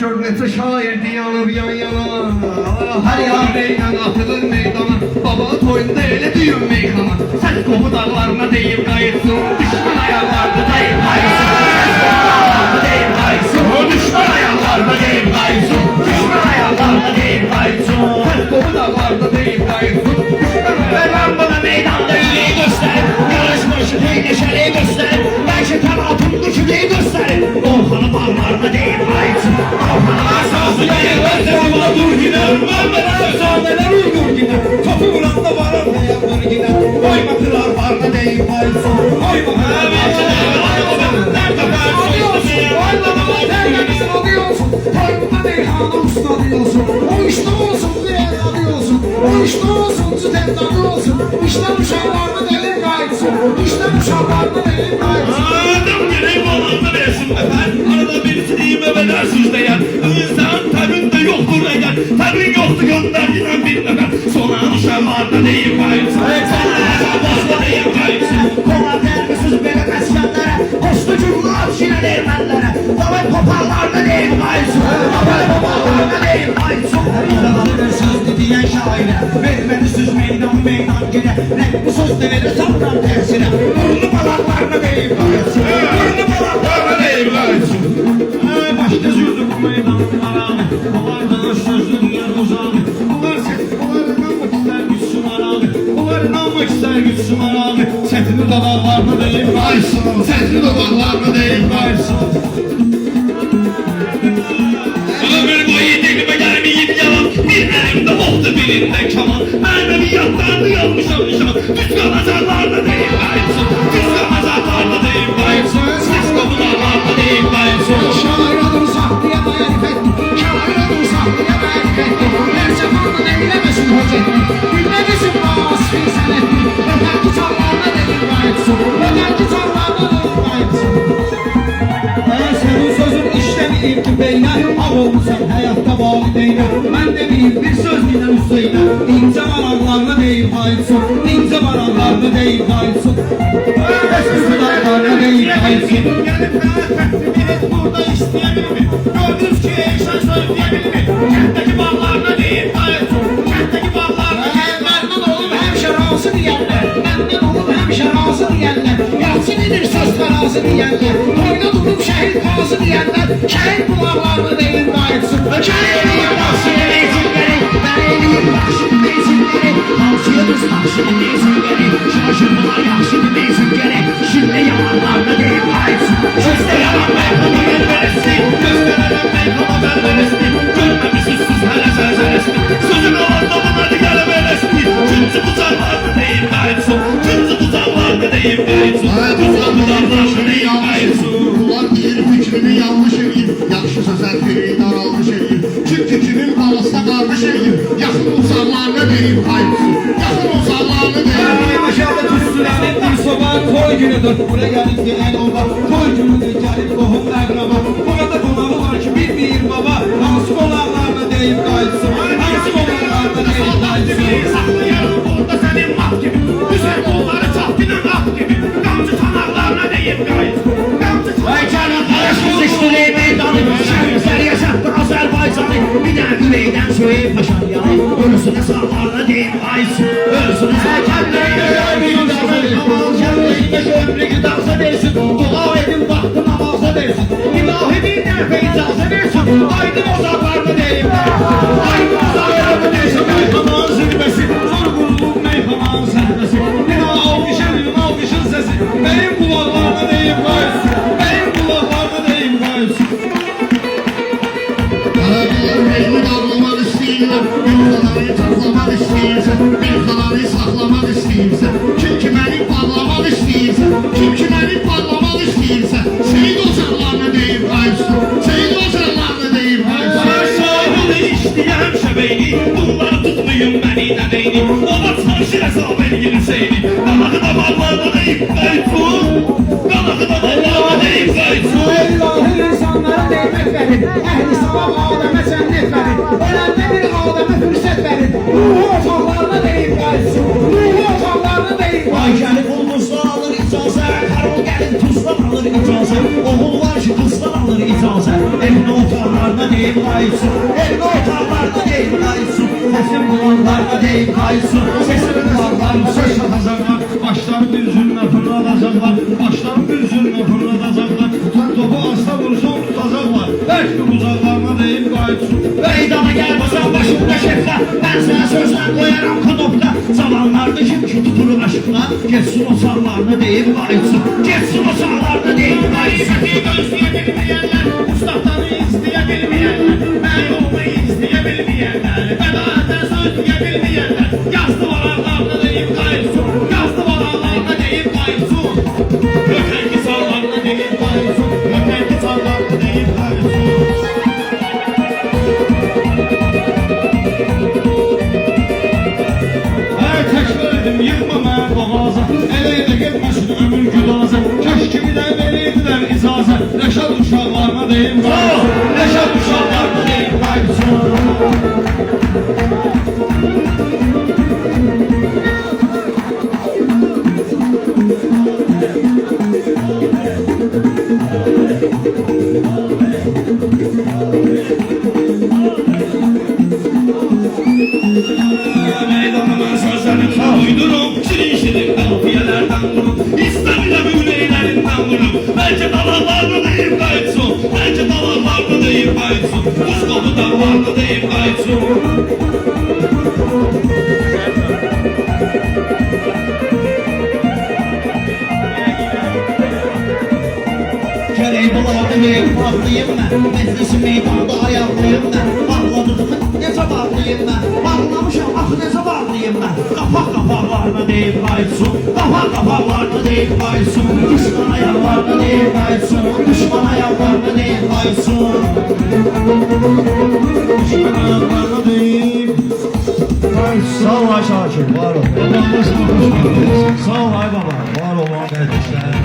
gör necə şairdi yanıb yan yana. Hər yarıyla atılır meydana, baba toyunda elə düyün meyxana. Səs qovu dağlarına deyib qayıtsın, düşman ayaqlarda deyib qayıtsın. Səs qovu dağlarına deyib qayıtsın, düşman ayaqlarda deyib qayıtsın. Düşman ayaqlarda deyib qayıtsın, səs qovu dağlarda deyib qayıtsın. Və mən bana meydanda yüreği göstərim, yarışmış neşəliyi göstərim. Bəlkə təlatım düşüleyi göstərim, Orxanı bağlarına deyib qayıtsın. Orxanı arsası deyib özlərim adur gider. Mən mənə efsanələr uydur gider. Topu vuranda varır həyatlar gider. Oymatılar varına deyib qayıtsın. Oymatılar Toyunda Deyhan'ın ustadı olsun. O işte olsun diye adı olsun. O işte olsun cütendadı olsun. İşte uşaklarına deyip qayıtsın. İşte uşaklarına deyip qayıtsın. Adam gerek olanla versin efendim. Arada birisi diyeyim edersiz değer. İnsan tabiinde yoktur eğer. Tabin yoktu gönderdiğinden bir nefer. Sonra uşaklarına deyip qayıtsın. Sonra deyip qayıtsın. Kola vermişsiz böyle kaçyanlara. Kostucuklar şine değmenlere. Davay popallarına deyip qayıtsın. Davay popallarına deyip qayıtsın. Zamanı söz diyen şaire. Vermedi söz meydan gire. Ne bu söz de verir saptan tersine. Burnu balaklarına deyip qayıtsın. Burnu balaklarına deyip qayıtsın. Başta sürdük bu meydanın aramı. Kolaydan sözlü dünya uzanı. Bunlar ses, bunlar inanmak ister güçsün aramı. Bunlar inanmak ister güçsün aramı. Sesini dodaklarına deyip qayıtsın. Sesini dodaklarına deyip qayıtsın. Ömür boyu dilime gelmeyip yalan. Bir elimde oldu birinde kaman. Maneviyatlarını yanlış anlaşan. Düz kalacaklarla deyip qayıtsın. Düz kalacaklarla deyip qayıtsın. Ses kovularlarla deyip qayıtsın. Şair adım sahtıya marifetti. Şair adım sahtıya marifetti. Her zamanın eylemesin hoceti. Bilmemesin vasfi senetti. Öter ki çallarına deyip qayıtsın. Öter ki çallarına deyip qayıtsın. Senin sözün işlemeyip tüpeyne. Av olmuşsan hayatta valideyne. Ben de bir söz bile üsteyne. İnce varanlarına deyip qayıtsın. İnce varanlarına deyip qayıtsın. Eski sularlarına deyip qayıtsın. Burada isteyebilir mi? Gördünüz ki eşen söyleyebilir mi? Kentteki bağlarına deyip qayıtsın. Kentteki bağlarına deyip Memnun olup hem şerası diyenler. Memnun olup hem şerası diyenler. Yatsın edir söz ferası diyenler. Toyda durup şehit kazı diyenler. Şehit kulaklarını deyip qayıtsın. Şehit başını neyzinleri. Ben eyleyim başını neyzinleri. Tavsiye düz başını neyzinleri. Şaşırdılar yaşını neyzinleri. Şimdi yalanlarına deyip qayıtsın. Şimdi yalanlarına deyip qayıtsın. göstererek meykana vermelisin. Görmemişiz siz hele sözlerisini. Sözün anlamına gelmelisin. Kimse buzarlarını deyip qayıtsın. Kimse buzarlarını deyip qayıtsın. Kimse buzarlarını deyip qayıtsın. Bunlar bir fikrini yanlış edin. Yaxşı sözler feri daralmış edin. Çünkü kimin balasına qarmış edin. Yaxın uzarlarına deyip qayıtsın. Yaxın uzarlarına deyip Maşallah tütsülerin bir soba toy günüdür. Buraya gelip gelen oba toy günüdür. Gelip kohum akraba. Burada konağı var ki bilmeyir baba. Hansı konaklarına deyip qayıtsın. Hansı konaklarına deyip qayıtsın. Saklayalım burada senin mat gibi. Güzel kolları çapkının at gibi. Gamcı tanaklarına deyip qayıtsın. Gamcı Vay canım karışmış işleri meydanı. Şehirler yaşattı Azerbaycan'ı. Bir de güneyden söyleyip paşam yanı. Ölüsüne sağlarına deyip qayıtsın. Ölüsüne sağlarına deyip ömrü gidarsa versin. Dua edin baktı namaza versin. İlahi bir derfe icazı versin. Aydın ozaklarını deyip. Aydın ozaklarını deyip. Meyhaman zirvesi. Zorgunluğun meyhaman sahnesi. Yine alkışın sesi. Benim kulaklarına deyip qayıtsın. Benim kulaklarına deyip qayıtsın. Arabiler meyli davlamak istəyirlər. Bir xalanı saxlamaq istəyirsən. Bir xalanı saxlamaq istəyirsən. Kim ki məni bağlamaq istəyirsən. Kim ki məni bağlamaq istəyirsən. Seyid ocaqlarına deyib qayıtsın. Seyid ocaqlarına deyib qayıtsın. Sahibini işleyen şebeyni. Bunları tutmayın beni de beyni. Ona çarşı hesap edin Hüseyin'i. Kanağı da bağlarına deyip qayıtsın. Kanağı da bağlarına deyip qayıtsın. İlahi insanlara değmek verin. Ehli salam Adem'e cennet verin. Ölenme bir Adem'e fürsət verin. Ruhu otaqlarına deyip qayıtsın. Ruhu otaqlarına deyip qayıtsın. Ayşəni bulmuşlar alır icazət. Karol gəlin tuzdan alır icazət. Oğul var ki tuzdan alır icazət. Evin otaqlarına deyip deyim kayıtsın. Evde otaqlarda deyim kayıtsın. Sesim kulaklarda deyim kayıtsın. Sesim kulaklarda Söz atacaklar, başlarını üzerine fırlatacaklar, başlarını üzerine fırlatacaklar. Topu asla vursun tutacaklar, belki uzaklarına deyip kayıtsın. Meydana gelməsən başımda şeflə. Mən sənə sözlə qoyaram kanopla. Zamanlarda kim ki tutulur aşıqla. Geçsin o sağlarını deyim kayıtsın. Geçsin o sağlarını deyim kayıtsın. Gözləyə bilməyənlər, ustaqları izləyə bilməyənlər, mən yolunu izləyə bilməyənlər, fədaətə sözləyə bilməyənlər, yazdı varanlarına deyib kayıtsın, yazdı varanlarına deyib kayıtsın, ötənki sallarına deyib kayıtsın, ötənki sallarına deyib kayıtsın. Təkrar edim, yığma mən boğaza, elə getməsin ömür güdaza, kəş kimi də verirdilər icazə, Rəşad uşaqlarına deyim kayıtsın, Rəşad uşaqlarına deyim kayıtsın. Meydanıma sözlerimi uydurum, şirin şirin kafiyelerden vurup, İstemile müğneylerinden vurup, bence dağlarlarda deyip kayıtsın, bence dağlarlarda deyip kayıtsın, buz kolu dağlarda deyip kayıtsın. Gerek bularda deyim bağlıyım mən. Meclisi meydanda ayaqlıyım mən. Bağladığımı necə bağlıyım mən. Bağlamışam axı necə bağlıyım mən. Qapaq qapaqlarına deyib kayıtsın. Qapaq qapaqlarına deyib kayıtsın. Düşman ayaqlarına deyib kayıtsın. Düşman ayaqlarına deyib kayıtsın. Düşman ayaklarına deyip kayıtsın. Sağ ol Ayşe Hakim, var ol. Vatandaş bakışlar. Sağ ol ay baba, var ol kardeşler.